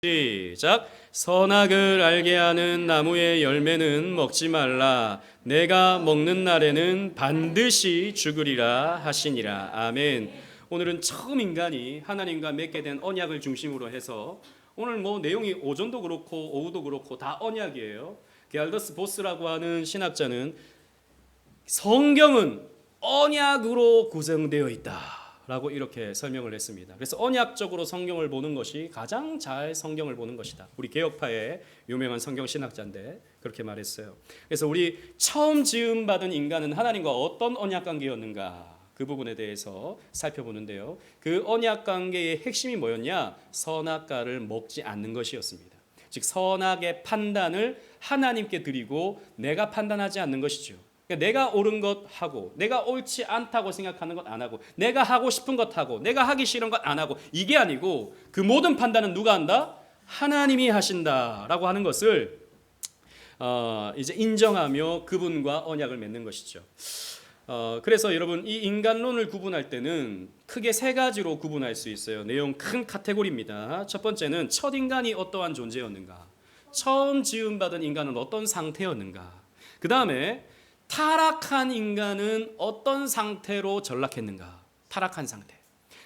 시작. 선악을 알게 하는 나무의 열매는 먹지 말라. 내가 먹는 날에는 반드시 죽으리라 하시니라. 아멘. 오늘은 처음 인간이 하나님과 맺게 된 언약을 중심으로 해서 오늘 내용이 오전도 그렇고 오후도 그렇고 다 언약이에요. 게알더스 보스라고 하는 신학자는 성경은 언약으로 구성되어 있다 라고 이렇게 설명을 했습니다. 그래서 언약적으로 성경을 보는 것이 가장 잘 성경을 보는 것이다. 우리 개혁파의 유명한 성경 신학자인데 그렇게 말했어요. 그래서 우리 처음 지음받은 인간은 하나님과 어떤 언약 관계였는가, 그 부분에 대해서 살펴보는데요. 그 언약 관계의 핵심이 뭐였냐? 선악과를 먹지 않는 것이었습니다. 즉 선악의 판단을 하나님께 드리고 내가 판단하지 않는 것이죠. 내가 옳은 것 하고 내가 옳지 않다고 생각하는 것 안 하고 내가 하고 싶은 것 하고 내가 하기 싫은 것 안 하고, 이게 아니고 그 모든 판단은 누가 한다? 하나님이 하신다라고 하는 것을 이제 인정하며 그분과 언약을 맺는 것이죠. 그래서 여러분, 이 인간론을 구분할 때는 크게 세 가지로 구분할 수 있어요. 내용 큰 카테고리입니다. 첫 번째는 첫 인간이 어떠한 존재였는가, 처음 지음받은 인간은 어떤 상태였는가, 그 다음에 타락한 인간은 어떤 상태로 전락했는가, 타락한 상태.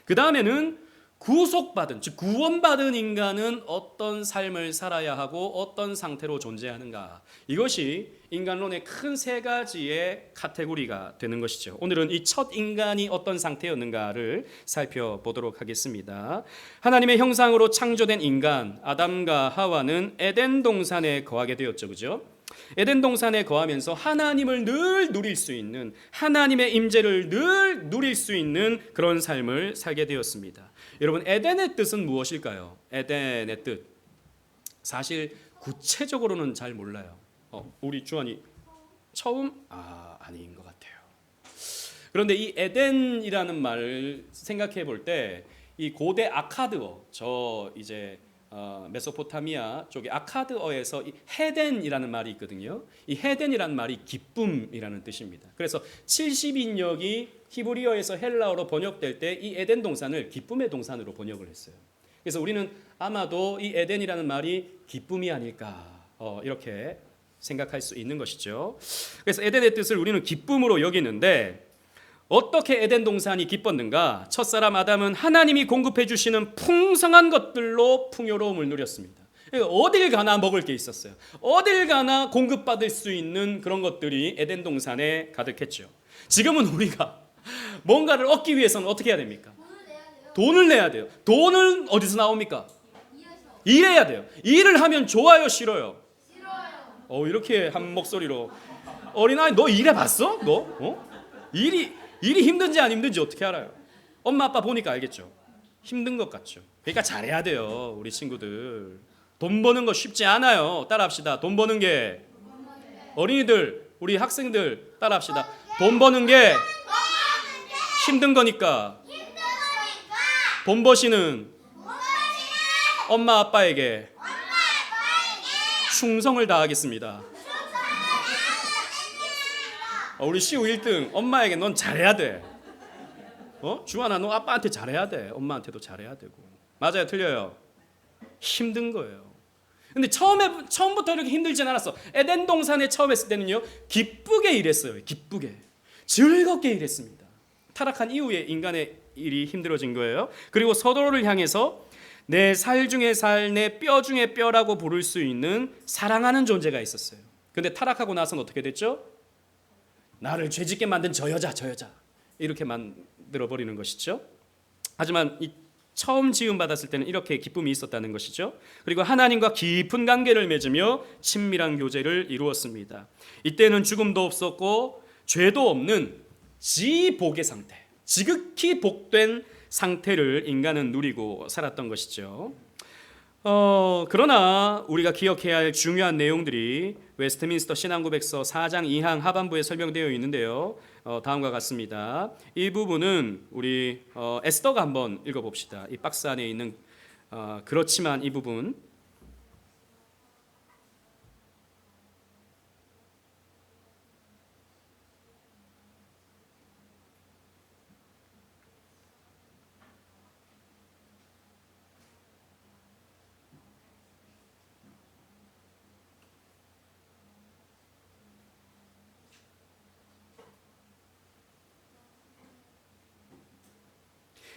그 다음에는 구속받은, 즉 구원받은 인간은 어떤 삶을 살아야 하고 어떤 상태로 존재하는가. 이것이 인간론의 큰 세 가지의 카테고리가 되는 것이죠. 오늘은 이 첫 인간이 어떤 상태였는가를 살펴보도록 하겠습니다. 하나님의 형상으로 창조된 인간 아담과 하와는 에덴 동산에 거하게 되었죠. 그죠? 에덴 동산에 거하면서 하나님을 늘 누릴 수 있는, 하나님의 임재를 늘 누릴 수 있는 그런 삶을 살게 되었습니다. 여러분, 에덴의 뜻은 무엇일까요? 에덴의 뜻, 사실 구체적으로는 잘 몰라요. 우리 주환이 처음 아닌 것 같아요. 그런데 이 에덴이라는 말을 생각해 볼 때 이 고대 아카드어, 메소포타미아 쪽의 아카드어에서 이 헤덴이라는 말이 있거든요. 이 헤덴이라는 말이 기쁨이라는 뜻입니다. 그래서 70인역이 히브리어에서 헬라어로 번역될 때 이 에덴 동산을 기쁨의 동산으로 번역을 했어요. 그래서 우리는 아마도 이 에덴이라는 말이 기쁨이 아닐까 이렇게 생각할 수 있는 것이죠. 그래서 에덴의 뜻을 우리는 기쁨으로 여기는데, 어떻게 에덴 동산이 기뻤는가? 첫사람 아담은 하나님이 공급해 주시는 풍성한 것들로 풍요로움을 누렸습니다. 어딜 가나 먹을 게 있었어요. 어딜 가나 공급받을 수 있는 그런 것들이 에덴 동산에 가득했죠. 지금은 우리가 뭔가를 얻기 위해서는 어떻게 해야 됩니까? 돈을 내야 돼요. 돈은 어디서 나옵니까? 일해야 돼요. 일을 하면 좋아요, 싫어요? 이렇게 한 목소리로, 어린아이 너 일해봤어? 너? 일이 힘든지 안 힘든지 어떻게 알아요? 엄마 아빠 보니까 알겠죠. 힘든 것 같죠. 그러니까 잘해야 돼요. 우리 친구들 돈 버는 거 쉽지 않아요. 따라합시다. 돈 버는 게, 어린이들, 우리 학생들 따라합시다. 돈 버는 게 힘든 거니까 돈 버시는 엄마 아빠에게 충성을 다하겠습니다. 우리 시우 1등 엄마에게 넌 잘해야 돼. 주환아 너 아빠한테 잘해야 돼. 엄마한테도 잘해야 되고. 맞아요, 틀려요? 힘든 거예요. 근데 처음부터 이렇게 힘들진 않았어. 에덴 동산에 처음 했을 때는요, 기쁘게 일했어요. 기쁘게, 즐겁게 일했습니다. 타락한 이후에 인간의 일이 힘들어진 거예요. 그리고 서로를 향해서 내 살 중에 살, 내 뼈 중에 뼈라고 부를 수 있는 사랑하는 존재가 있었어요. 근데 타락하고 나서는 어떻게 됐죠? 나를 죄짓게 만든 저 여자 이렇게 만들어버리는 것이죠. 하지만 이 처음 지음받았을 때는 이렇게 기쁨이 있었다는 것이죠. 그리고 하나님과 깊은 관계를 맺으며 친밀한 교제를 이루었습니다. 이때는 죽음도 없었고 죄도 없는 지복의 상태, 지극히 복된 상태를 인간은 누리고 살았던 것이죠. 그러나 우리가 기억해야 할 중요한 내용들이 웨스트민스터 신앙고백서 4장 2항 하반부에 설명되어 있는데요. 다음과 같습니다. 이 부분은 우리 에스더가 한번 읽어봅시다. 이 박스 안에 있는 그렇지만 이 부분,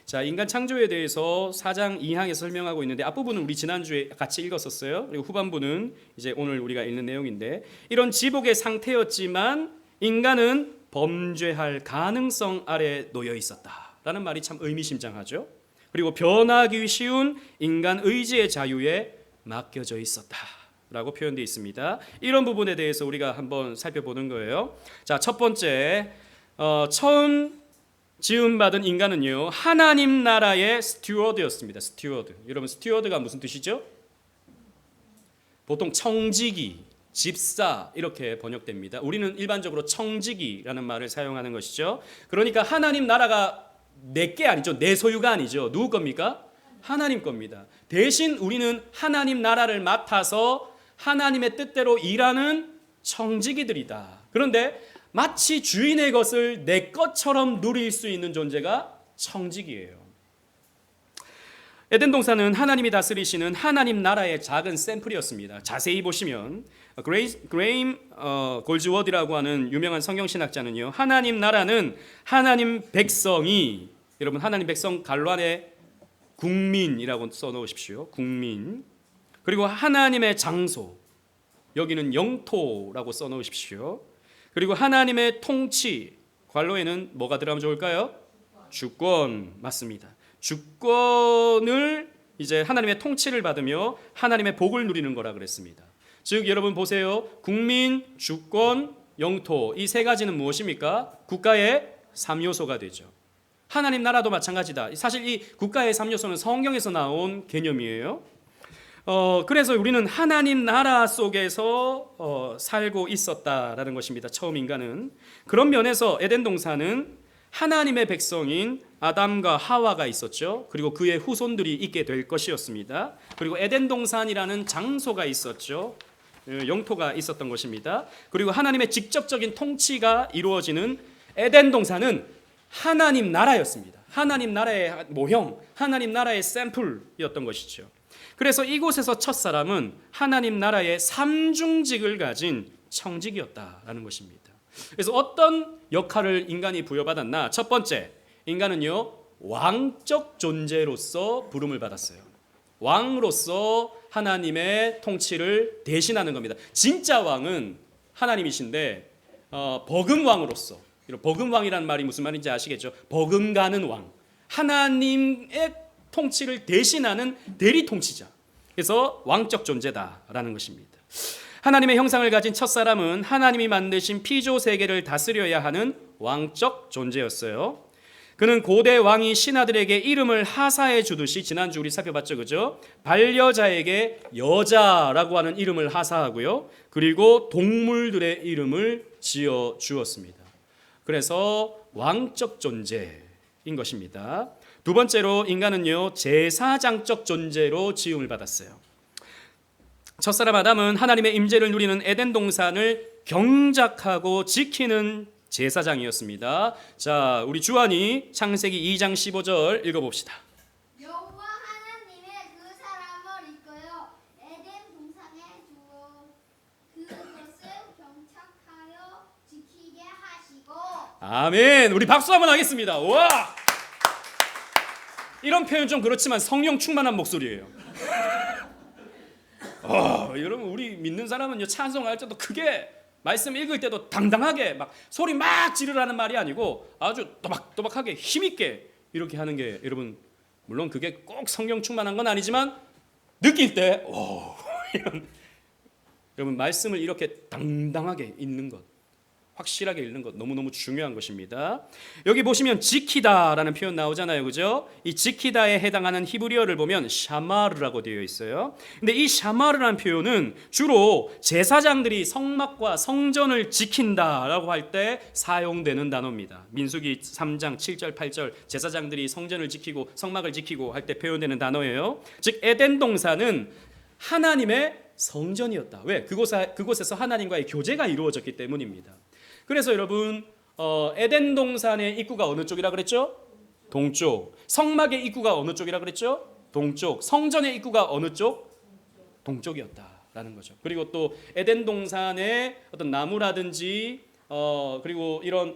자, 인간 창조에 대해서 4장 2항에서 설명하고 있는데 앞부분은 우리 지난주에 같이 읽었었어요. 그리고 후반부는 이제 오늘 우리가 읽는 내용인데 이런 지복의 상태였지만 인간은 범죄할 가능성 아래 놓여 있었다라는 말이 참 의미심장하죠. 그리고 변하기 쉬운 인간 의지의 자유에 맡겨져 있었다라고 표현되어 있습니다. 이런 부분에 대해서 우리가 한번 살펴보는 거예요. 자, 첫 번째, 처음 지음받은 인간은요 하나님 나라의 스튜어드였습니다. 스튜어드. 여러분 스튜어드가 무슨 뜻이죠? 보통 청지기, 집사 이렇게 번역됩니다. 우리는 일반적으로 청지기라는 말을 사용하는 것이죠. 그러니까 하나님 나라가 내게 아니죠. 내 소유가 아니죠. 누구 겁니까? 하나님 겁니다. 대신 우리는 하나님 나라를 맡아서 하나님의 뜻대로 일하는 청지기들이다. 그런데 마치 주인의 것을 내 것처럼 누릴 수 있는 존재가 청지기예요. 에덴 동산은 하나님이 다스리시는 하나님 나라의 작은 샘플이었습니다. 자세히 보시면 그레임 골즈워드라고 하는 유명한 성경신학자는요, 하나님 나라는 하나님 백성이, 여러분 하나님 백성 갈로 안에 국민이라고 써놓으십시오. 국민. 그리고 하나님의 장소, 여기는 영토라고 써놓으십시오. 그리고 하나님의 통치, 괄호에는 뭐가 들어가면 좋을까요? 주권. 맞습니다. 주권을 이제 하나님의 통치를 받으며 하나님의 복을 누리는 거라 그랬습니다. 즉 여러분 보세요. 국민, 주권, 영토, 이 세 가지는 무엇입니까? 국가의 3요소가 되죠. 하나님 나라도 마찬가지다. 사실 이 국가의 3요소는 성경에서 나온 개념이에요. 그래서 우리는 하나님 나라 속에서 살고 있었다라는 것입니다. 처음 인간은. 그런 면에서 에덴 동산은 하나님의 백성인 아담과 하와가 있었죠. 그리고 그의 후손들이 있게 될 것이었습니다. 그리고 에덴 동산이라는 장소가 있었죠. 영토가 있었던 것입니다. 그리고 하나님의 직접적인 통치가 이루어지는 에덴 동산은 하나님 나라였습니다. 하나님 나라의 모형, 하나님 나라의 샘플이었던 것이죠. 그래서 이곳에서 첫사람은 하나님 나라의 삼중직을 가진 청직이었다라는 것입니다. 그래서 어떤 역할을 인간이 부여받았나? 첫 번째, 인간은요 왕적 존재로서 부름을 받았어요. 왕으로서 하나님의 통치를 대신하는 겁니다. 진짜 왕은 하나님이신데 버금왕으로서, 버금왕이라는 말이 무슨 말인지 아시겠죠? 버금가는 왕, 하나님의 통치를 대신하는 대리 통치자. 그래서 왕적 존재다라는 것입니다. 하나님의 형상을 가진 첫사람은 하나님이 만드신 피조 세계를 다스려야 하는 왕적 존재였어요. 그는 고대 왕이 신하들에게 이름을 하사해 주듯이, 지난주 우리 살펴봤죠, 그죠? 반려자에게 여자라고 하는 이름을 하사하고요. 그리고 동물들의 이름을 지어 주었습니다. 그래서 왕적 존재인 것입니다. 두 번째로 인간은요 제사장적 존재로 지음을 받았어요. 첫사람 아담은 하나님의 임재를 누리는 에덴 동산을 경작하고 지키는 제사장이었습니다. 자, 우리 주한이 창세기 2장 15절 읽어봅시다. 여호와 하나님의 그 사람을 이끌어 에덴 동산에 두어 그것을 경작하여 지키게 하시고. 아멘. 우리 박수 한번 하겠습니다. 와! 이런 표현 좀 그렇지만 성령 충만한 목소리예요. 여러분 우리 믿는 사람은요 찬송할 때도 크게, 말씀 읽을 때도 당당하게 막 소리 막 지르라는 말이 아니고 아주 또박또박하게 힘있게 이렇게 하는 게, 여러분 물론 그게 꼭 성령 충만한 건 아니지만 느낄 때 이런, 여러분 말씀을 이렇게 당당하게 읽는 것, 확실하게 읽는 것 너무너무 중요한 것입니다. 여기 보시면 지키다라는 표현 나오잖아요, 그죠? 이 지키다에 해당하는 히브리어를 보면 샤마르라고 되어 있어요. 근데 이 샤마르라는 표현은 주로 제사장들이 성막과 성전을 지킨다라고 할 때 사용되는 단어입니다. 민수기 3장 7절 8절 제사장들이 성전을 지키고 성막을 지키고 할 때 표현되는 단어예요. 즉 에덴 동산은 하나님의 성전이었다. 왜? 그곳에서 하나님과의 교제가 이루어졌기 때문입니다. 그래서 여러분 에덴 동산의 입구가 어느 쪽이라 그랬죠? 동쪽. 성막의 입구가 어느 쪽이라 그랬죠? 동쪽. 성전의 입구가 어느 쪽? 동쪽이었다라는 거죠. 그리고 또 에덴 동산의 어떤 나무라든지 그리고 이런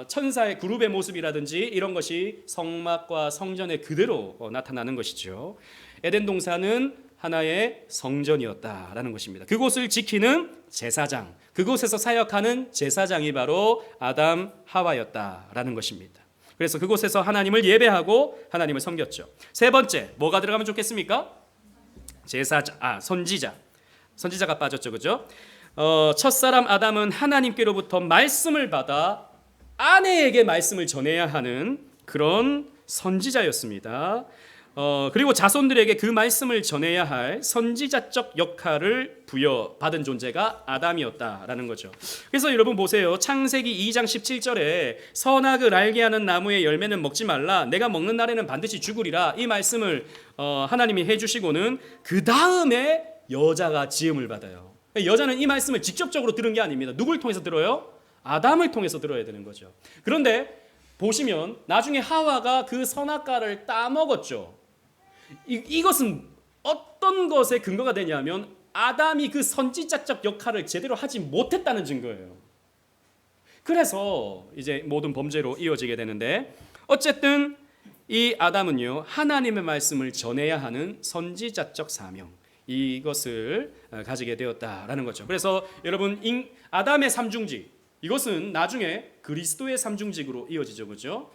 천사의 그룹의 모습이라든지 이런 것이 성막과 성전에 그대로 나타나는 것이죠. 에덴 동산은 하나의 성전이었다라는 것입니다. 그곳을 지키는 제사장, 그곳에서 사역하는 제사장이 바로 아담 하와였다라는 것입니다. 그래서 그곳에서 하나님을 예배하고 하나님을 섬겼죠. 세 번째, 뭐가 들어가면 좋겠습니까? 선지자가 빠졌죠, 그죠? 첫사람 아담은 하나님께로부터 말씀을 받아 아내에게 말씀을 전해야 하는 그런 선지자였습니다. 그리고 자손들에게 그 말씀을 전해야 할 선지자적 역할을 부여받은 존재가 아담이었다라는 거죠. 그래서 여러분 보세요. 창세기 2장 17절에 선악을 알게 하는 나무의 열매는 먹지 말라. 내가 먹는 날에는 반드시 죽으리라. 이 말씀을 하나님이 해주시고는 그 다음에 여자가 지음을 받아요. 여자는 이 말씀을 직접적으로 들은 게 아닙니다. 누굴 통해서 들어요? 아담을 통해서 들어야 되는 거죠. 그런데 보시면 나중에 하와가 그 선악과를 따먹었죠. 이것은 어떤 것에 근거가 되냐면 아담이 그 선지자적 역할을 제대로 하지 못했다는 증거예요. 그래서 이제 모든 범죄로 이어지게 되는데, 어쨌든 이 아담은요, 하나님의 말씀을 전해야 하는 선지자적 사명, 이것을 가지게 되었다라는 거죠. 그래서 여러분, 아담의 삼중직, 이것은 나중에 그리스도의 삼중직으로 이어지죠, 그죠?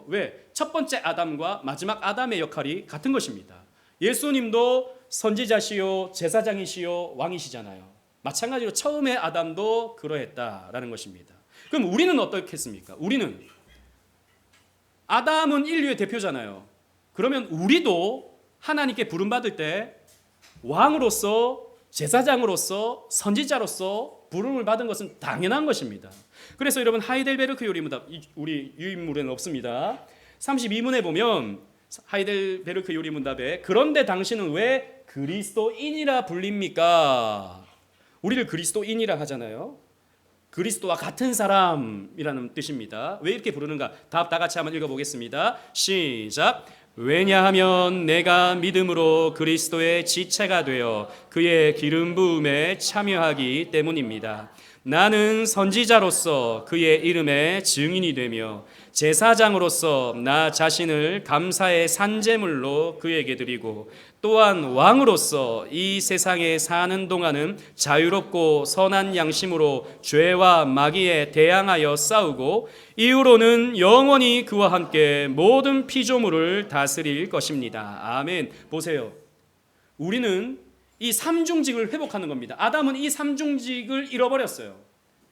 왜? 첫 번째 아담과 마지막 아담의 역할이 같은 것입니다. 예수님도 선지자시요, 제사장이시요, 왕이시잖아요. 마찬가지로 처음에 아담도 그러했다라는 것입니다. 그럼 우리는 어떻겠습니까? 우리는 아담은 인류의 대표잖아요. 그러면 우리도 하나님께 부름받을 때 왕으로서, 제사장으로서, 선지자로서 부름을 받은 것은 당연한 것입니다. 그래서 여러분, 하이델베르크 요리문답, 우리 유인물에는 없습니다. 32문에 보면 하이델베르크 요리문답에 그런데 당신은 왜 그리스도인이라 불립니까? 우리를 그리스도인이라 하잖아요. 그리스도와 같은 사람이라는 뜻입니다. 왜 이렇게 부르는가? 답 다 같이 한번 읽어보겠습니다. 시작. 왜냐하면 내가 믿음으로 그리스도의 지체가 되어 그의 기름 부음에 참여하기 때문입니다. 나는 선지자로서 그의 이름의 증인이 되며 제사장으로서 나 자신을 감사의 산제물로 그에게 드리고, 또한 왕으로서 이 세상에 사는 동안은 자유롭고 선한 양심으로 죄와 마귀에 대항하여 싸우고, 이후로는 영원히 그와 함께 모든 피조물을 다스릴 것입니다. 아멘. 보세요. 우리는 이 삼중직을 회복하는 겁니다. 아담은 이 삼중직을 잃어버렸어요.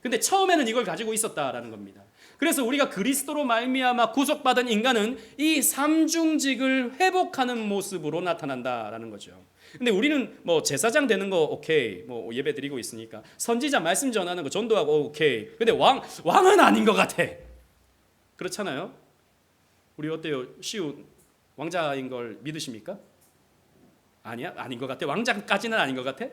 근데 처음에는 이걸 가지고 있었다라는 겁니다. 그래서 우리가 그리스도로 말미암아 구속받은 인간은 이 삼중직을 회복하는 모습으로 나타난다라는 거죠. 근데 우리는 뭐 제사장 되는 거 오케이, 뭐 예배 드리고 있으니까 선지자 말씀 전하는 거 전도하고 오케이. 근데 왕은 아닌 것 같아. 그렇잖아요. 우리 어때요? 시우 왕자인 걸 믿으십니까? 아니야? 아닌 것 같아? 왕자까지는 아닌 것 같아?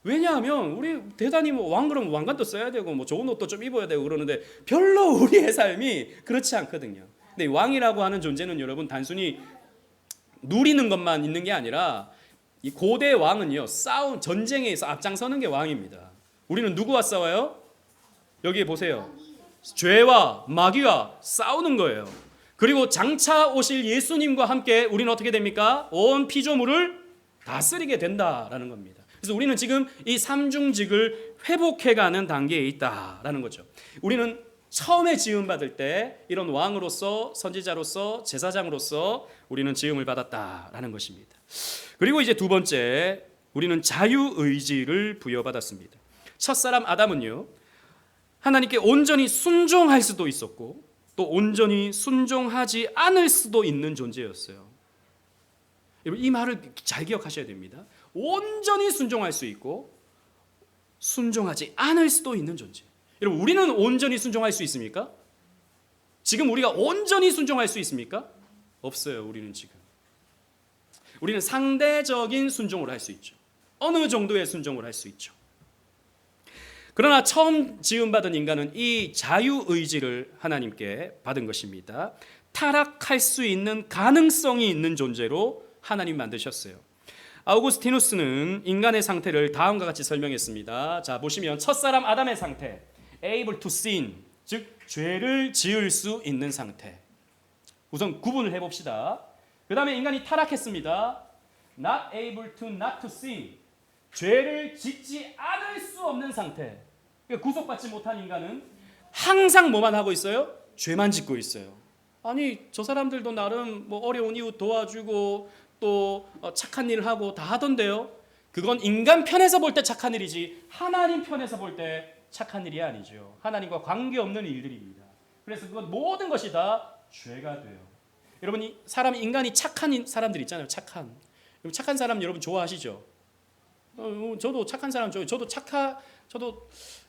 왜냐하면 우리 대단히 뭐 왕 그러면 왕관도 써야 되고 뭐 좋은 옷도 좀 입어야 되고 그러는데 별로 우리의 삶이 그렇지 않거든요. 근데 왕이라고 하는 존재는 여러분 단순히 누리는 것만 있는 게 아니라 이 고대 왕은요, 전쟁에서 앞장서는 게 왕입니다. 우리는 누구와 싸워요? 여기 보세요. 죄와 마귀와 싸우는 거예요. 그리고 장차 오실 예수님과 함께 우리는 어떻게 됩니까? 온 피조물을 다스리게 된다라는 겁니다. 그래서 우리는 지금 이 삼중직을 회복해가는 단계에 있다라는 거죠. 우리는 처음에 지음받을 때 이런 왕으로서, 선지자로서, 제사장으로서 우리는 지음을 받았다라는 것입니다. 그리고 이제 두 번째, 우리는 자유의지를 부여받았습니다. 첫사람 아담은요, 하나님께 온전히 순종할 수도 있었고 또 온전히 순종하지 않을 수도 있는 존재였어요. 여러분, 이 말을 잘 기억하셔야 됩니다. 온전히 순종할 수 있고 순종하지 않을 수도 있는 존재. 여러분, 우리는 온전히 순종할 수 있습니까? 지금 우리가 온전히 순종할 수 있습니까? 없어요. 우리는 상대적인 순종을 할 수 있죠. 어느 정도의 순종을 할 수 있죠. 그러나 처음 지음받은 인간은 이 자유의지를 하나님께 받은 것입니다. 타락할 수 있는 가능성이 있는 존재로 하나님 만드셨어요. 아우구스티누스는 인간의 상태를 다음과 같이 설명했습니다. 자, 보시면 첫사람 아담의 상태, able to sin, 즉 죄를 지을 수 있는 상태. 우선 구분을 해봅시다. 그 다음에 인간이 타락했습니다. Not able to not to sin. 죄를 짓지 않을 수 없는 상태. 그러니까 구속받지 못한 인간은 항상 뭐만 하고 있어요? 죄만 짓고 있어요. 아니 저 사람들도 나름 뭐 어려운 이웃 도와주고 또 착한 일을 하고 다 하던데요. 그건 인간 편에서 볼 때 착한 일이지 하나님 편에서 볼 때 착한 일이 아니죠. 하나님과 관계없는 일들입니다. 그래서 그건 모든 것이 다 죄가 돼요. 여러분 사람 인간이 착한 사람들 있잖아요. 착한 사람 여러분 좋아하시죠? 저도 착한 사람 좋아해요. 저도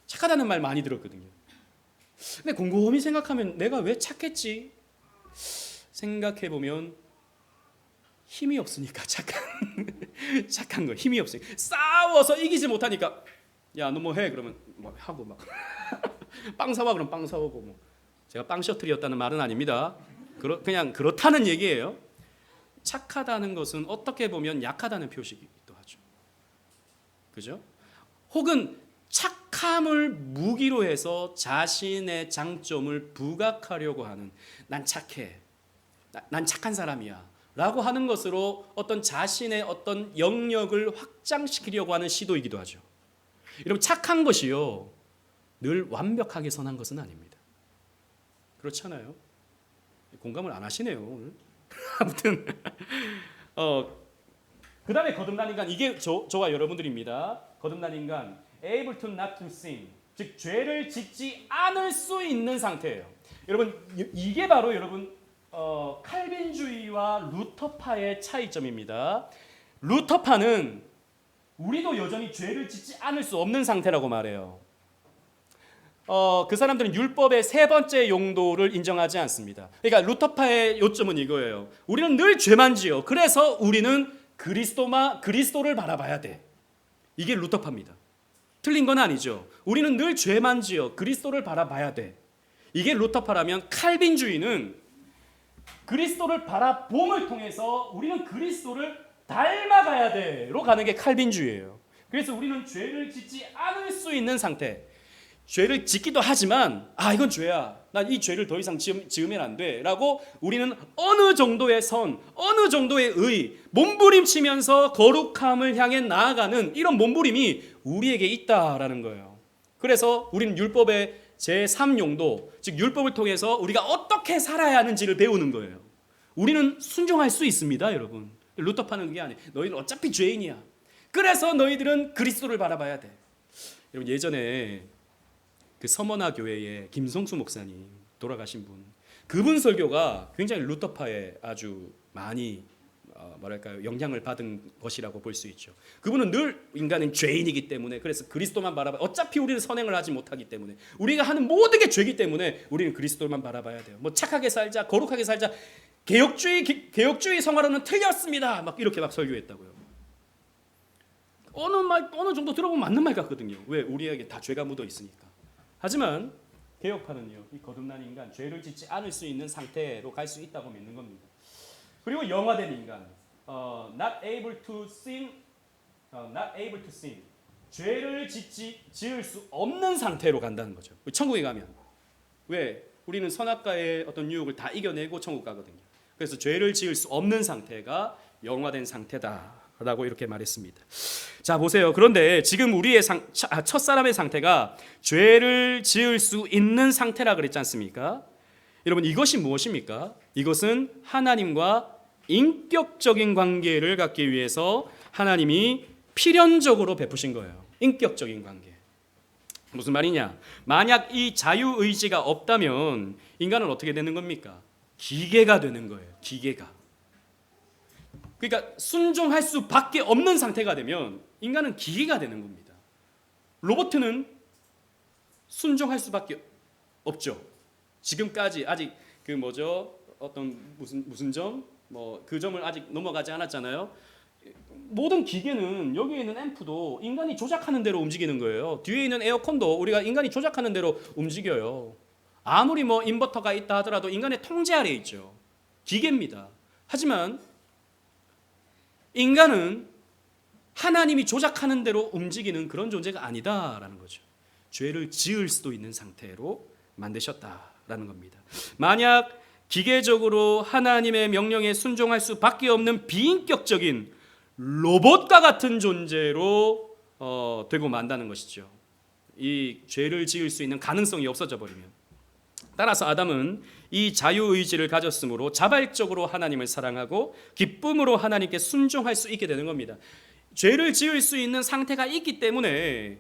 착하다는 말 많이 들었거든요. 근데 곰곰이 생각하면 내가 왜 착했지? 생각해 보면 힘이 없으니까 착한 거 힘이 없으니까 싸워서 이기지 못하니까 야 너 뭐 해 그러면 뭐 하고 막 빵 사와 그럼 빵 사오고 뭐 제가 빵 셔틀이었다는 말은 아닙니다. 그냥 그렇다는 얘기예요. 착하다는 것은 어떻게 보면 약하다는 표시이기도 하죠. 그죠? 혹은 착함을 무기로 해서 자신의 장점을 부각하려고 하는 난 착해. 난 착한 사람이야. 라고 하는 것으로 어떤 자신의 어떤 영역을 확장시키려고 하는 시도이기도 하죠. 여러분 착한 것이요. 늘 완벽하게 선한 것은 아닙니다. 그렇잖아요. 공감을 안 하시네요. 오늘. 아무튼 그 다음에 거듭난 인간 이게 저와 여러분들입니다. 거듭난 인간 able to not to sin 즉 죄를 짓지 않을 수 있는 상태예요. 여러분 이게 바로 여러분 칼빈주의와 루터파의 차이점입니다. 루터파는 우리도 여전히 죄를 짓지 않을 수 없는 상태라고 말해요. 그 사람들은 율법의 세 번째 용도를 인정하지 않습니다. 그러니까 루터파의 요점은 이거예요. 우리는 늘 죄만 지어. 그래서 우리는 그리스도를 바라봐야 돼. 이게 루터파입니다. 틀린 건 아니죠. 우리는 늘 죄만 지어. 그리스도를 바라봐야 돼. 이게 루터파라면 칼빈주의는 그리스도를 바라봄을 통해서 우리는 그리스도를 닮아가야 돼로 가는 게 칼빈주의예요. 그래서 우리는 죄를 짓지 않을 수 있는 상태. 죄를 짓기도 하지만 이건 죄야. 난 이 죄를 더 이상 지으면 안 돼. 라고 우리는 어느 정도의 선, 어느 정도의 의, 몸부림치면서 거룩함을 향해 나아가는 이런 몸부림이 우리에게 있다라는 거예요. 그래서 우리는 율법의 제3용도, 즉 율법을 통해서 우리가 어떻게 살아야 하는지를 배우는 거예요. 우리는 순종할 수 있습니다, 여러분. 루터파는 그게 아니에요. 너희는 어차피 죄인이야. 그래서 너희들은 그리스도를 바라봐야 돼. 여러분 예전에 그 서머나 교회의 김성수 목사님 돌아가신 분, 그분 설교가 굉장히 루터파에 아주 많이 영향을 받은 것이라고 볼 수 있죠. 그분은 늘 인간은 죄인이기 때문에 그래서 그리스도만 바라봐. 어차피 우리는 선행을 하지 못하기 때문에 우리가 하는 모든 게 죄이기 때문에 우리는 그리스도만 바라봐야 돼요. 뭐 착하게 살자, 거룩하게 살자. 개혁주의 성화로는 틀렸습니다. 막 이렇게 막 설교했다고요. 어느 정도 들어보면 맞는 말 같거든요. 왜? 우리에게 다 죄가 묻어 있으니까. 하지만 개혁파는요, 이 거듭난 인간, 죄를 짓지 않을 수 있는 상태로 갈 수 있다고 믿는 겁니다. 그리고 영화된 인간, not able to sin, 죄를 지을 수 없는 상태로 간다는 거죠. 천국에 가면 왜? 우리는 선악과의 어떤 유혹을 다 이겨내고 천국 가거든요. 그래서 죄를 지을 수 없는 상태가 영화된 상태다라고 이렇게 말했습니다. 자 보세요. 그런데 지금 우리의 첫사람의 상태가 죄를 지을 수 있는 상태라 그랬지 않습니까? 여러분 이것이 무엇입니까? 이것은 하나님과 인격적인 관계를 갖기 위해서 하나님이 필연적으로 베푸신 거예요. 인격적인 관계. 무슨 말이냐? 만약 이 자유의지가 없다면 인간은 어떻게 되는 겁니까? 기계가 되는 거예요. 기계가. 그러니까 순종할 수밖에 없는 상태가 되면 인간은 기계가 되는 겁니다. 로봇은 순종할 수밖에 없죠. 지금까지 아직 어떤 무슨 점, 그 점을 아직 넘어가지 않았잖아요. 모든 기계는 여기에 있는 앰프도 인간이 조작하는 대로 움직이는 거예요. 뒤에 있는 에어컨도 우리가 인간이 조작하는 대로 움직여요. 아무리 인버터가 있다 하더라도 인간의 통제 아래에 있죠. 기계입니다. 하지만 인간은 하나님이 조작하는 대로 움직이는 그런 존재가 아니다라는 거죠. 죄를 지을 수도 있는 상태로 만드셨다라는 겁니다. 만약 기계적으로 하나님의 명령에 순종할 수밖에 없는 비인격적인 로봇과 같은 존재로 되고 만다는 것이죠. 이 죄를 지을 수 있는 가능성이 없어져 버리면. 따라서 아담은 이 자유의지를 가졌으므로 자발적으로 하나님을 사랑하고 기쁨으로 하나님께 순종할 수 있게 되는 겁니다. 죄를 지을 수 있는 상태가 있기 때문에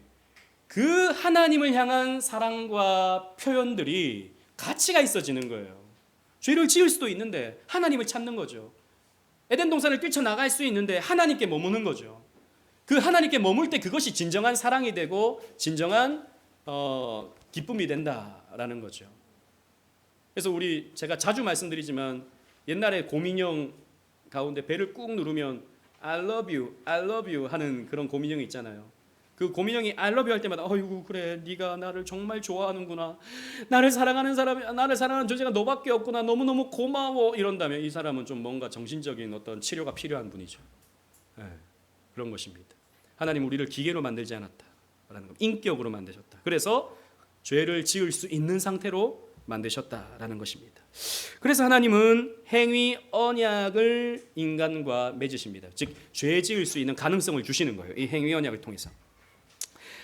그 하나님을 향한 사랑과 표현들이 가치가 있어지는 거예요. 죄를 지을 수도 있는데 하나님을 찾는 거죠. 에덴 동산을 뛰쳐나갈 수 있는데 하나님께 머무는 거죠. 그 하나님께 머물 때 그것이 진정한 사랑이 되고 진정한 기쁨이 된다라는 거죠. 그래서 제가 자주 말씀드리지만 옛날에 곰인형 가운데 배를 꾹 누르면 I love you, I love you 하는 그런 곰인형이 있잖아요. 그 곰인형이 I love you 할 때마다 어이구 그래 네가 나를 정말 좋아하는구나, 나를 사랑하는 존재가 너밖에 없구나, 너무너무 고마워 이런다면 이 사람은 좀 뭔가 정신적인 어떤 치료가 필요한 분이죠. 네, 그런 것입니다. 하나님 우리를 기계로 만들지 않았다라는 것, 인격으로 만드셨다. 그래서 죄를 지을 수 있는 상태로 만드셨다라는 것입니다. 그래서 하나님은 행위 언약을 인간과 맺으십니다. 즉 죄 지을 수 있는 가능성을 주시는 거예요. 이 행위 언약을 통해서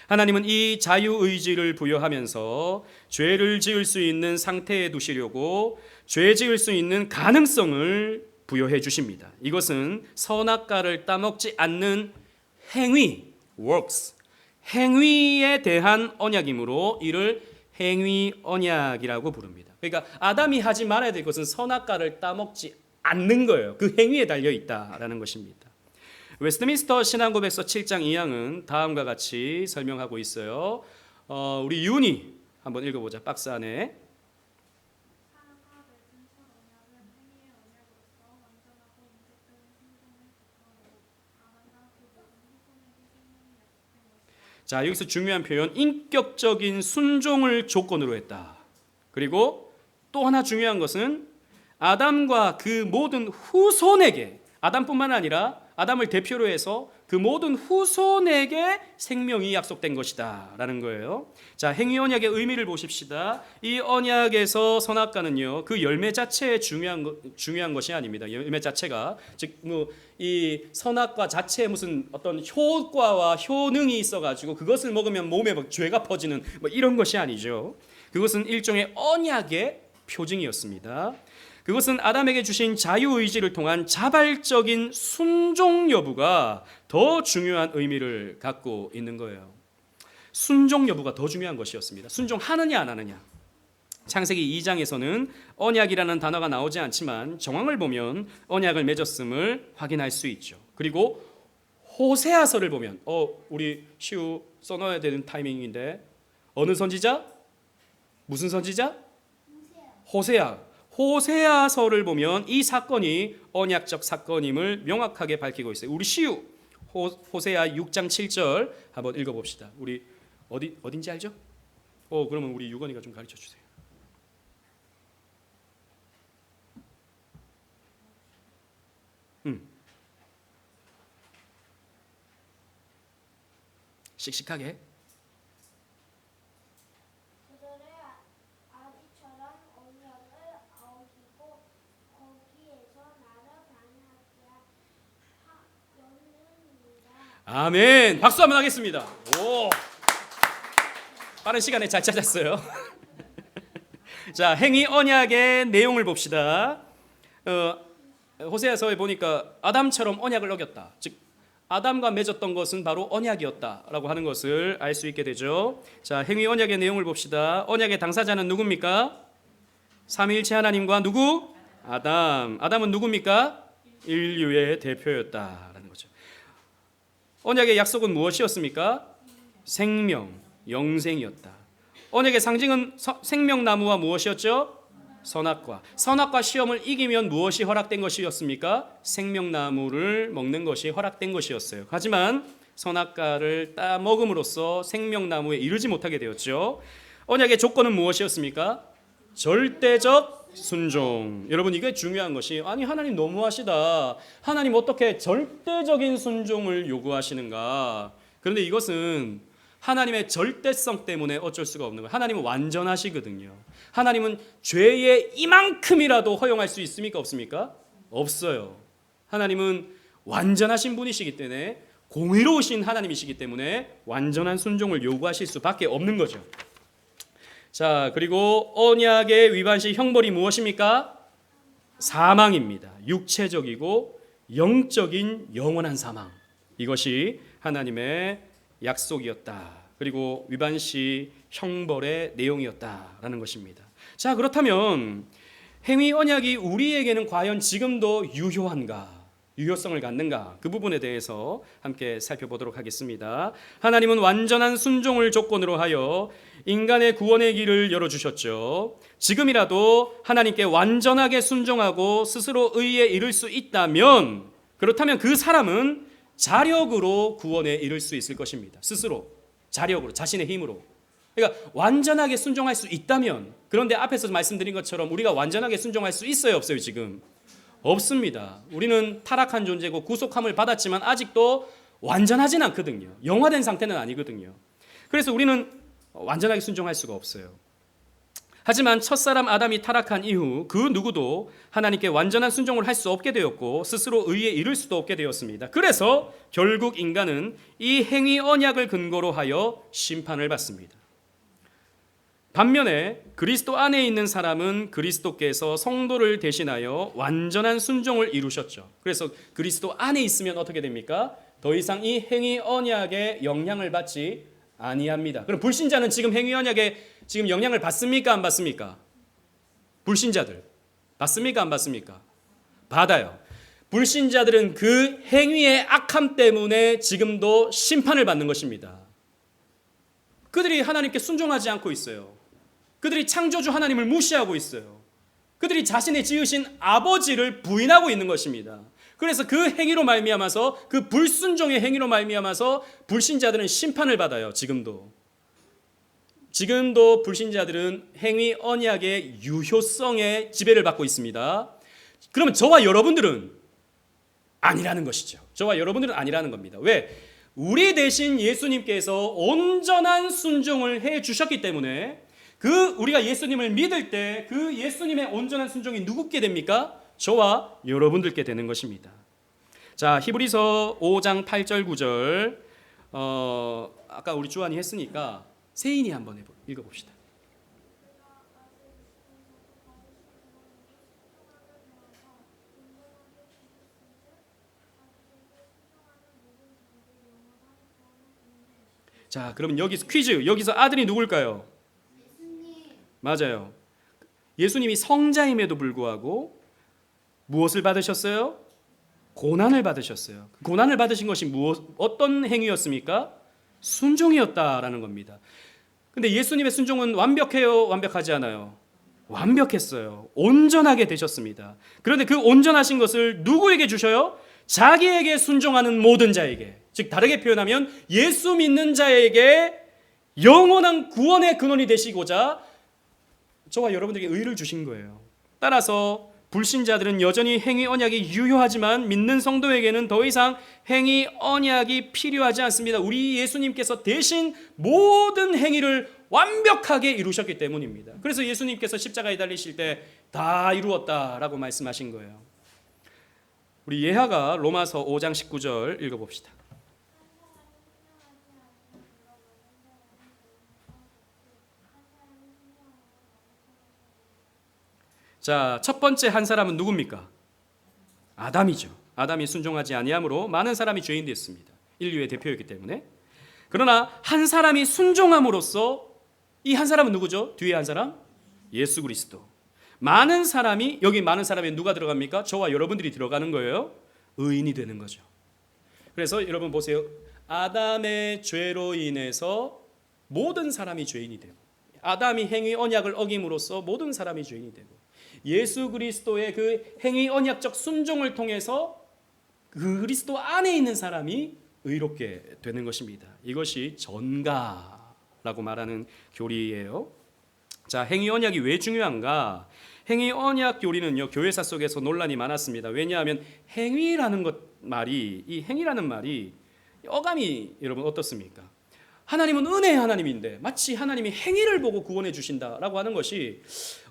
하나님은 이 자유의지를 부여하면서 죄를 지을 수 있는 상태에 두시려고 죄 지을 수 있는 가능성을 부여해 주십니다. 이것은 선악과를 따먹지 않는 행위, works, 행위에 대한 언약이므로 이를 행위 언약이라고 부릅니다. 그러니까 아담이 하지 말아야 될 것은 선악과를 따먹지 않는 거예요. 그 행위에 달려 있다라는 것입니다. 웨스트민스터 신앙고백서 7장 2항은 다음과 같이 설명하고 있어요. 우리 윤이 한번 읽어보자. 박스 안에. 자, 여기서 중요한 표현, 인격적인 순종을 조건으로 했다. 그리고 또 하나 중요한 것은 아담과 그 모든 후손에게, 아담뿐만 아니라 아담을 대표로 해서 그 모든 후손에게 생명이 약속된 것이다 라는 거예요. 자, 행위 언약의 의미를 보십시다. 이 언약에서 선악과는요, 그 열매 자체에 중요한 것이 아닙니다. 열매 자체가, 즉 이 선악과 자체에 무슨 어떤 효과와 효능이 있어가지고 그것을 먹으면 몸에 죄가 퍼지는 이런 것이 아니죠. 그것은 일종의 언약의 표징이었습니다. 그것은 아담에게 주신 자유의지를 통한 자발적인 순종 여부가 더 중요한 의미를 갖고 있는 거예요. 순종 여부가 더 중요한 것이었습니다. 순종하느냐 안 하느냐. 창세기 2장에서는 언약이라는 단어가 나오지 않지만 정황을 보면 언약을 맺었음을 확인할 수 있죠. 그리고 호세아서를 보면 우리 시우 써놔야 되는 타이밍인데 어느 선지자? 무슨 선지자? 호세아서를 보면 이 사건이 언약적 사건임을 명확하게 밝히고 있어요. 우리 시우 호세아 6장 7절 한번 읽어봅시다. 우리 어딘지 알죠? 그러면 우리 유건이가 좀 가르쳐 주세요. 씩씩하게. 그들의 아비처럼 언약을 어기고 거기에서 나를 반하게 하였느니라. 아멘. 박수 한번 하겠습니다. 오. 빠른 시간에 잘 찾았어요. 자, 행위 언약의 내용을 봅시다. 호세아서에 보니까 아담처럼 언약을 어겼다. 즉 아담과 맺었던 것은 바로 언약이었다라고 하는 것을 알 수 있게 되죠. 자, 행위 언약의 내용을 봅시다. 언약의 당사자는 누굽니까? 삼위일체 하나님과 누구? 아담. 아담은 누굽니까? 인류의 대표였다라는 거죠. 언약의 약속은 무엇이었습니까? 생명, 영생이었다. 언약의 상징은 생명나무와 무엇이었죠? 선악과. 선악과 시험을 이기면 무엇이 허락된 것이었습니까? 생명나무를 먹는 것이 허락된 것이었어요. 하지만 선악과를 따 먹음으로써 생명나무에 이르지 못하게 되었죠. 언약의 조건은 무엇이었습니까? 절대적 순종. 여러분, 이게 중요한 것이, 아니 하나님 너무하시다, 하나님 어떻게 절대적인 순종을 요구하시는가. 그런데 이것은 하나님의 절대성 때문에 어쩔 수가 없는 거예요. 하나님은 완전하시거든요. 하나님은 죄의 이만큼이라도 허용할 수 있습니까? 없습니까? 없어요. 하나님은 완전하신 분이시기 때문에, 공의로우신 하나님이시기 때문에 완전한 순종을 요구하실 수밖에 없는 거죠. 자, 그리고 언약의 위반 시 형벌이 무엇입니까? 사망입니다. 육체적이고 영적인 영원한 사망. 이것이 하나님의 약속이었다. 그리고 위반 시 형벌의 내용이었다라는 것입니다. 자, 그렇다면 행위 언약이 우리에게는 과연 지금도 유효한가? 유효성을 갖는가? 그 부분에 대해서 함께 살펴보도록 하겠습니다. 하나님은 완전한 순종을 조건으로 하여 인간의 구원의 길을 열어주셨죠. 지금이라도 하나님께 완전하게 순종하고 스스로 의에 이를 수 있다면, 그렇다면 그 사람은 자력으로 구원에 이를 수 있을 것입니다. 스스로, 자력으로, 자신의 힘으로. 그러니까 완전하게 순종할 수 있다면, 그런데 앞에서 말씀드린 것처럼 우리가 완전하게 순종할 수 있어요, 없어요? 지금 없습니다. 우리는 타락한 존재고 구속함을 받았지만 아직도 완전하진 않거든요. 영화된 상태는 아니거든요. 그래서 우리는 완전하게 순종할 수가 없어요. 하지만 첫사람 아담이 타락한 이후 그 누구도 하나님께 완전한 순종을 할 수 없게 되었고 스스로 의에 이를 수도 없게 되었습니다. 그래서 결국 인간은 이 행위 언약을 근거로 하여 심판을 받습니다. 반면에 그리스도 안에 있는 사람은 그리스도께서 성도를 대신하여 완전한 순종을 이루셨죠. 그래서 그리스도 안에 있으면 어떻게 됩니까? 더 이상 이 행위 언약의 영향을 받지 아니합니다. 그럼 불신자는 지금 행위 언약에 지금 영향을 받습니까? 안 받습니까? 불신자들 받습니까? 안 받습니까? 받아요. 불신자들은 그 행위의 악함 때문에 지금도 심판을 받는 것입니다. 그들이 하나님께 순종하지 않고 있어요. 그들이 창조주 하나님을 무시하고 있어요. 그들이 자신의 지으신 아버지를 부인하고 있는 것입니다. 그래서 그 행위로 말미암아서, 그 불순종의 행위로 말미암아서 불신자들은 심판을 받아요. 지금도 불신자들은 행위 언약의 유효성에 지배를 받고 있습니다. 그러면 저와 여러분들은 아니라는 것이죠. 저와 여러분들은 아니라는 겁니다. 왜? 우리 대신 예수님께서 온전한 순종을 해 주셨기 때문에, 우리가 예수님을 믿을 때 그 예수님의 온전한 순종이 누구께 됩니까? 저와 여러분들께 되는 것입니다. 자, 히브리서 5장 8절 9절 아까 우리 주한이 했으니까 세인이 한번 읽어봅시다. 자, 그러면 여기서 퀴즈, 여기서 아들이 누굴까요? 맞아요. 예수님이 성자임에도 불구하고 무엇을 받으셨어요? 고난을 받으셨어요. 고난을 받으신 것이 어떤 행위였습니까? 순종이었다라는 겁니다. 근데 예수님의 순종은 완벽해요? 완벽하지 않아요? 완벽했어요. 온전하게 되셨습니다. 그런데 그 온전하신 것을 누구에게 주셔요? 자기에게 순종하는 모든 자에게. 즉 다르게 표현하면 예수 믿는 자에게 영원한 구원의 근원이 되시고자 저와 여러분들에게 의를 주신 거예요. 따라서 불신자들은 여전히 행위 언약이 유효하지만 믿는 성도에게는 더 이상 행위 언약이 필요하지 않습니다. 우리 예수님께서 대신 모든 행위를 완벽하게 이루셨기 때문입니다. 그래서 예수님께서 십자가에 달리실 때 다 이루었다라고 말씀하신 거예요. 우리 예하가 로마서 5장 19절 읽어봅시다. 자, 첫 번째 한 사람은 누굽니까? 아담이죠. 아담이 순종하지 아니함으로 많은 사람이 죄인 됐습니다. 인류의 대표였기 때문에. 그러나 한 사람이 순종함으로써 이 한 사람은 누구죠? 뒤에 한 사람? 예수 그리스도. 많은 사람이, 여기 많은 사람에 누가 들어갑니까? 저와 여러분들이 들어가는 거예요. 의인이 되는 거죠. 그래서 여러분 보세요. 아담의 죄로 인해서 모든 사람이 죄인이 되고, 아담이 행위 언약을 어김으로써 모든 사람이 죄인이 되고, 예수 그리스도의 그 행위 언약적 순종을 통해서 그리스도 안에 있는 사람이 의롭게 되는 것입니다. 이것이 전가라고 말하는 교리예요. 자, 행위 언약이 왜 중요한가? 행위 언약 교리는요, 교회사 속에서 논란이 많았습니다. 왜냐하면 행위라는 말이 어감이 여러분 어떻습니까? 하나님은 은혜의 하나님인데 마치 하나님이 행위를 보고 구원해 주신다라고 하는 것이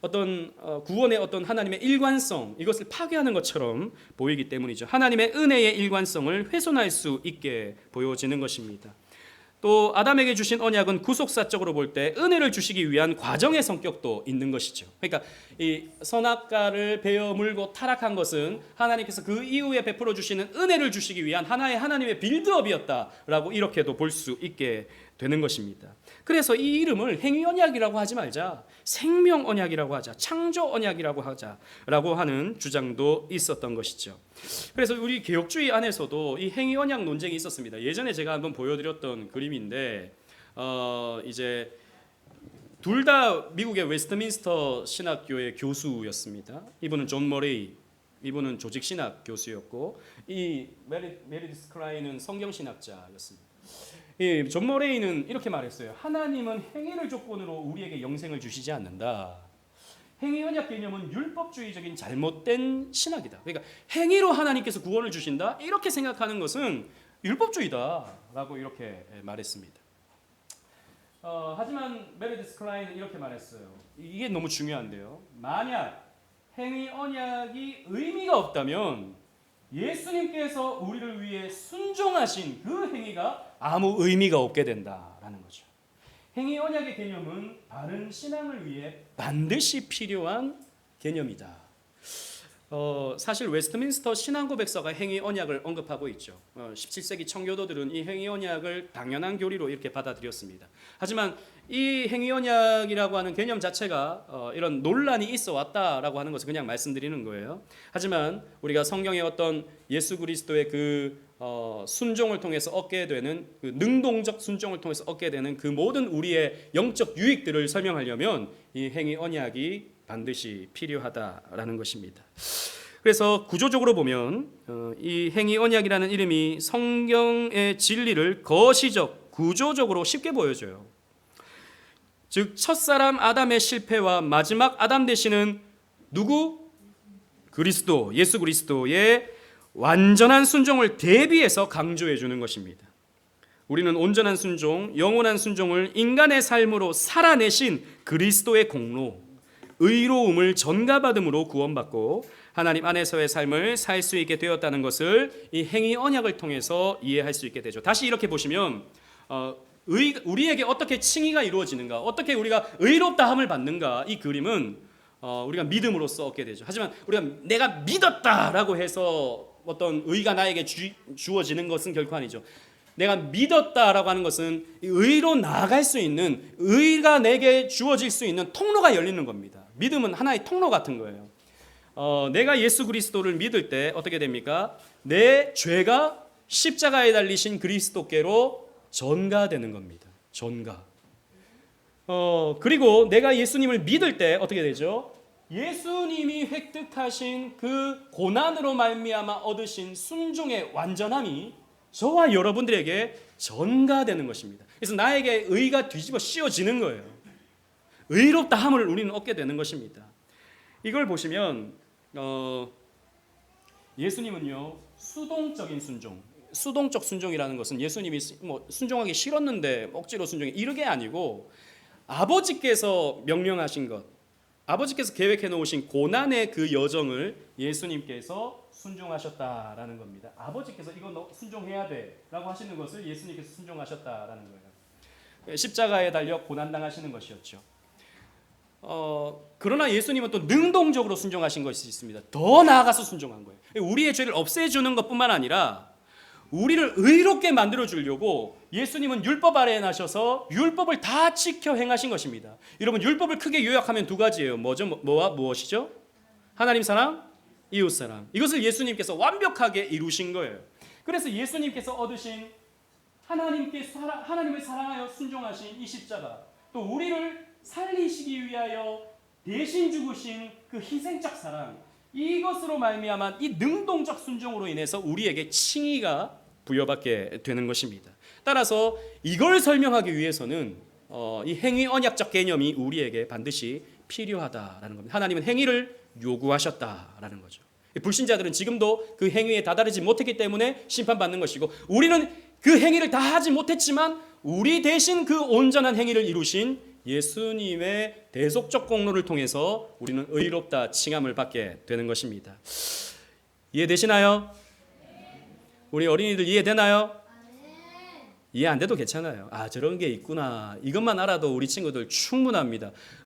어떤 구원의 어떤 하나님의 일관성, 이것을 파괴하는 것처럼 보이기 때문이죠. 하나님의 은혜의 일관성을 훼손할 수 있게 보여지는 것입니다. 또 아담에게 주신 언약은 구속사적으로 볼 때 은혜를 주시기 위한 과정의 성격도 있는 것이죠. 그러니까 이 선악과를 베어 물고 타락한 것은 하나님께서 그 이후에 베풀어 주시는 은혜를 주시기 위한 하나의 하나님의 빌드업이었다라고 이렇게도 볼 수 있게 되는 것입니다. 그래서 이 이름을 행위 언약이라고 하지 말자, 생명 언약이라고 하자, 창조 언약이라고 하자라고 하는 주장도 있었던 것이죠. 그래서 우리 개혁주의 안에서도 이 행위 언약 논쟁이 있었습니다. 예전에 제가 한번 보여드렸던 그림인데 이제 둘 다 미국의 웨스트민스터 신학교의 교수였습니다. 이분은 존 머레이, 이분은 조직신학 교수였고, 이 메리디스 클라인은 성경신학자였습니다. 존 머레이는 이렇게 말했어요. 하나님은 행위를 조건으로 우리에게 영생을 주시지 않는다. 행위 언약 개념은 율법주의적인 잘못된 신학이다. 그러니까 행위로 하나님께서 구원을 주신다, 이렇게 생각하는 것은 율법주의다라고 이렇게 말했습니다. 하지만 메리디스 클라인은 이렇게 말했어요. 이게 너무 중요한데요. 만약 행위 언약이 의미가 없다면 예수님께서 우리를 위해 순종하신 그 행위가 아무 의미가 없게 된다라는 거죠. 행위 언약의 개념은 바른 신앙을 위해 반드시 필요한 개념이다. 사실 웨스트민스터 신앙고백서가 행위 언약을 언급하고 있죠. 17세기 청교도들은 이 행위 언약을 당연한 교리로 이렇게 받아들였습니다. 하지만 이 행위 언약이라고 하는 개념 자체가 이런 논란이 있어 왔다라고 하는 것을 그냥 말씀드리는 거예요. 하지만 우리가 성경의 어떤 예수 그리스도의 그 순종을 통해서 얻게 되는 그 능동적 순종을 통해서 얻게 되는 그 모든 우리의 영적 유익들을 설명하려면 이 행위 언약이 반드시 필요하다라는 것입니다. 그래서 구조적으로 보면 이 행위 언약이라는 이름이 성경의 진리를 거시적, 구조적으로 쉽게 보여줘요. 즉 첫사람 아담의 실패와 마지막 아담 되시는 누구? 그리스도, 예수 그리스도의 완전한 순종을 대비해서 강조해 주는 것입니다. 우리는 온전한 순종, 영원한 순종을 인간의 삶으로 살아내신 그리스도의 공로, 의로움을 전가받음으로 구원받고 하나님 안에서의 삶을 살 수 있게 되었다는 것을 이 행위 언약을 통해서 이해할 수 있게 되죠. 다시 이렇게 보시면 우리에게 어떻게 칭의가 이루어지는가, 어떻게 우리가 의롭다함을 받는가, 이 그림은 우리가 믿음으로써 얻게 되죠. 하지만 우리가 내가 믿었다라고 해서 어떤 의가 나에게 주어지는 것은 결코 아니죠. 내가 믿었다라고 하는 것은 의로 나아갈 수 있는, 의가 내게 주어질 수 있는 통로가 열리는 겁니다. 믿음은 하나의 통로 같은 거예요. 내가 예수 그리스도를 믿을 때 어떻게 됩니까? 내 죄가 십자가에 달리신 그리스도께로 전가되는 겁니다. 전가. 그리고 내가 예수님을 믿을 때 어떻게 되죠? 예수님이 획득하신 그 고난으로 말미암아 얻으신 순종의 완전함이 저와 여러분들에게 전가되는 것입니다. 그래서 나에게 의가 뒤집어 씌워지는 거예요. 의롭다함을 우리는 얻게 되는 것입니다. 이걸 보시면 예수님은요 수동적인 순종, 수동적 순종이라는 것은 예수님이 순종하기 싫었는데 억지로 순종이 이게 아니고 아버지께서 명령하신 것, 아버지께서 계획해 놓으신 고난의 그 여정을 예수님께서 순종하셨다라는 겁니다. 아버지께서 이거 너 순종해야 돼라고 하시는 것을 예수님께서 순종하셨다라는 거예요. 십자가에 달려 고난 당하시는 것이었죠. 그러나 예수님은 또 능동적으로 순종하신 것이 있습니다. 더 나아가서 순종한 거예요. 우리의 죄를 없애주는 것뿐만 아니라 우리를 의롭게 만들어 주려고 예수님은 율법 아래에 나셔서 율법을 다 지켜 행하신 것입니다. 여러분 율법을 크게 요약하면 두 가지예요. 뭐와 무엇이죠? 하나님 사랑, 이웃 사랑. 이것을 예수님께서 완벽하게 이루신 거예요. 그래서 예수님께서 얻으신 하나님을 사랑하여 순종하신 이 십자가, 또 우리를 살리시기 위하여 대신 죽으신 그 희생적 사랑, 이것으로 말미암아 이 능동적 순종으로 인해서 우리에게 칭의가 부여받게 되는 것입니다. 따라서 이걸 설명하기 위해서는 이 행위 언약적 개념이 우리에게 반드시 필요하다라는 겁니다. 하나님은 행위를 요구하셨다라는 거죠. 불신자들은 지금도 그 행위에 다다르지 못했기 때문에 심판받는 것이고, 우리는 그 행위를 다 하지 못했지만 우리 대신 그 온전한 행위를 이루신 예수님의 대속적 공로를 통해서 우리는 의롭다 칭함을 받게 되는 것입니다. 이해되시나요? 우리 어린이들 이해되나요? 이해 안 돼도 괜찮아요. 아, 저런 게 있구나. 이것만 알아도 우리 친구들 충분합니다.